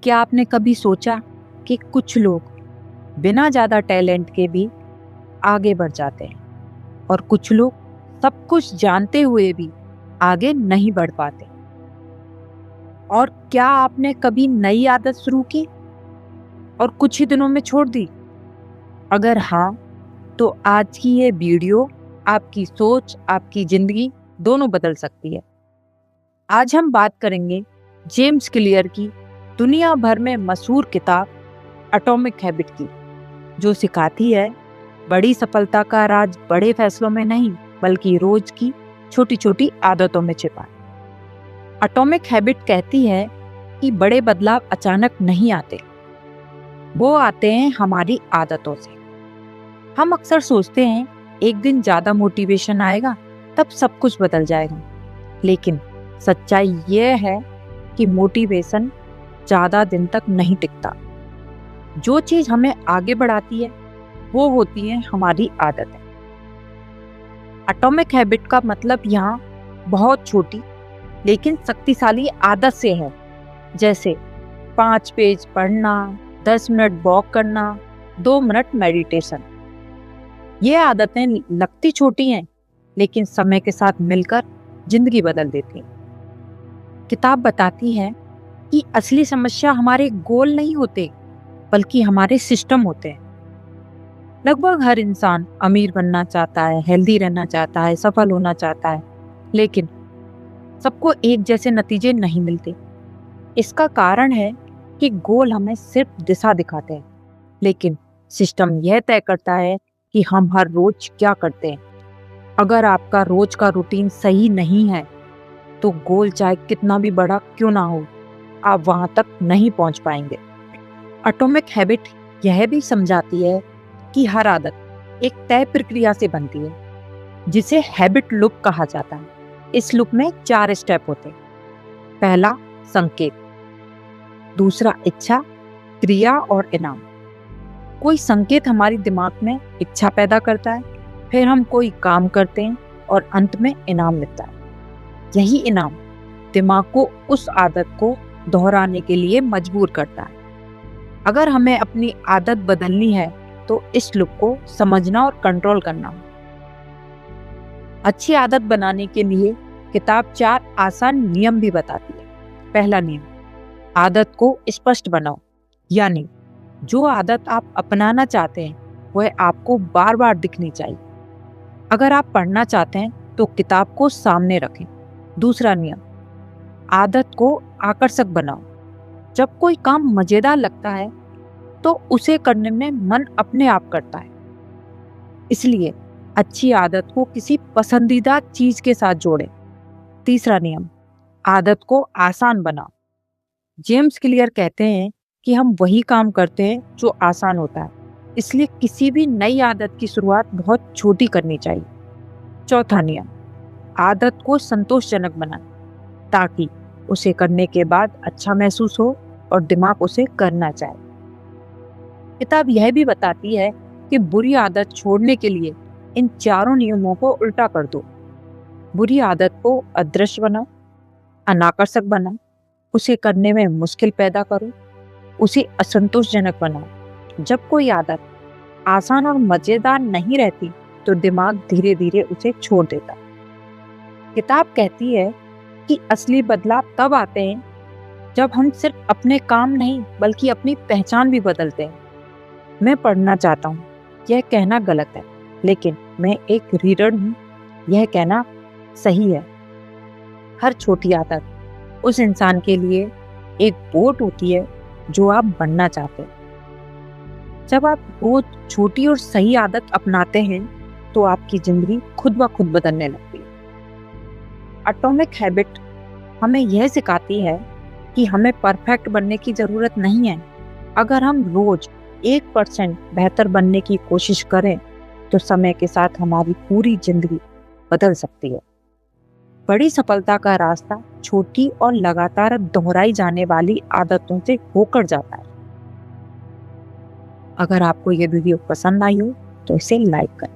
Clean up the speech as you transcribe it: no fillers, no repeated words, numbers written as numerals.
क्या आपने कभी सोचा कि कुछ लोग बिना ज़्यादा टैलेंट के भी आगे बढ़ जाते हैं और कुछ लोग सब कुछ जानते हुए भी आगे नहीं बढ़ पाते? और क्या आपने कभी नई आदत शुरू की और कुछ ही दिनों में छोड़ दी? अगर हाँ, तो आज की ये वीडियो आपकी सोच, आपकी जिंदगी दोनों बदल सकती है। आज हम बात करेंगे जेम्स क्लियर की दुनिया भर में मशहूर किताब एटॉमिक हैबिट की, जो सिखाती है बड़ी सफलता का राज बड़े फैसलों में नहीं बल्कि रोज की छोटी छोटी आदतों में छिपा है। एटॉमिक हैबिट कहती है कि बड़े बदलाव अचानक नहीं आते, वो आते हैं हमारी आदतों से। हम अक्सर सोचते हैं एक दिन ज्यादा मोटिवेशन आएगा तब सब कुछ बदल जाएगा, लेकिन सच्चाई यह है कि मोटिवेशन ज्यादा दिन तक नहीं टिकता। जो चीज हमें आगे बढ़ाती है वो होती है हमारी आदतें। एटॉमिक हैबिट का मतलब यहाँ बहुत छोटी लेकिन शक्तिशाली आदत से है, जैसे 5 पेज पढ़ना, 10 मिनट वॉक करना, 2 मिनट मेडिटेशन। ये आदतें लगती छोटी हैं लेकिन समय के साथ मिलकर जिंदगी बदल देती हैं। किताब बताती है कि असली समस्या हमारे गोल नहीं होते बल्कि हमारे सिस्टम होते हैं। लगभग हर इंसान अमीर बनना चाहता है, हेल्दी रहना चाहता है, सफल होना चाहता है, लेकिन सबको एक जैसे नतीजे नहीं मिलते। इसका कारण है कि गोल हमें सिर्फ दिशा दिखाते हैं, लेकिन सिस्टम यह तय करता है कि हम हर रोज क्या करते हैं। अगर आपका रोज का रूटीन सही नहीं है तो गोल चाहे कितना भी बड़ा क्यों ना हो, आप वहां तक नहीं पहुंच पाएंगे। एटॉमिक हैबिट यह भी समझाती है कि हर आदत एक तय प्रक्रिया से बनती है, जिसे हैबिट लूप कहा जाता है। इस लूप में 4 स्टेप होते हैं। पहला संकेत, दूसरा इच्छा, क्रिया और इनाम। कोई संकेत हमारे दिमाग में इच्छा पैदा करता है, फिर हम कोई काम करते हैं और अंत में इनाम मिलता है। यही इनाम दिमाग को उस आदत को दोहराने के लिए मजबूर करता है। अगर हमें अपनी आदत बदलनी है तो इस लूप को समझना और कंट्रोल करना हो। अच्छी आदत बनाने के लिए किताब 4 आसान नियम भी बताती है। पहला नियम, आदत को स्पष्ट बनाओ, यानी जो आदत आप अपनाना चाहते हैं वह आपको बार बार दिखनी चाहिए। अगर आप पढ़ना चाहते हैं तो किताब को सामने रखें। दूसरा नियम, आदत को आकर्षक बनाओ। जब कोई काम मजेदार लगता है तो उसे करने में मन अपने आप करता है, इसलिए अच्छी आदत को किसी पसंदीदा चीज के साथ जोड़ें। तीसरा नियम, आदत को आसान बनाओ। जेम्स क्लियर कहते हैं कि हम वही काम करते हैं जो आसान होता है, इसलिए किसी भी नई आदत की शुरुआत बहुत छोटी करनी चाहिए। चौथा नियम, आदत को संतोषजनक बनाएं ताकि उसे करने के बाद अच्छा महसूस हो और दिमाग उसे करना चाहे। किताब यह भी बताती है कि बुरी आदत छोड़ने के लिए इन चारों नियमों को उल्टा कर दो। बुरी आदत को अदृश्य बनाओ, अनाकर्षक बनाओ, उसे करने में मुश्किल पैदा करो, उसे असंतोषजनक बनाओ। जब कोई आदत आसान और मजेदार नहीं रहती तो दिमाग धीरे धीरे उसे छोड़ देता। किताब कहती है कि असली बदलाव तब आते हैं जब हम सिर्फ अपने काम नहीं बल्कि अपनी पहचान भी बदलते हैं। मैं पढ़ना चाहता हूँ, यह कहना गलत है, लेकिन मैं एक रीडर हूँ, यह कहना सही है। हर छोटी आदत उस इंसान के लिए एक बोट होती है जो आप बनना चाहते हैं। जब आप रोज छोटी और सही आदत अपनाते हैं तो आपकी जिंदगी खुद ब खुद बदलने लगती है। एटॉमिक हैबिट हमें यह सिखाती है कि हमें परफेक्ट बनने की जरूरत नहीं है। अगर हम रोज 1% बेहतर बनने की कोशिश करें तो समय के साथ हमारी पूरी जिंदगी बदल सकती है। बड़ी सफलता का रास्ता छोटी और लगातार दोहराई जाने वाली आदतों से होकर जाता है। अगर आपको यह वीडियो पसंद आई हो तो इसे लाइक करें।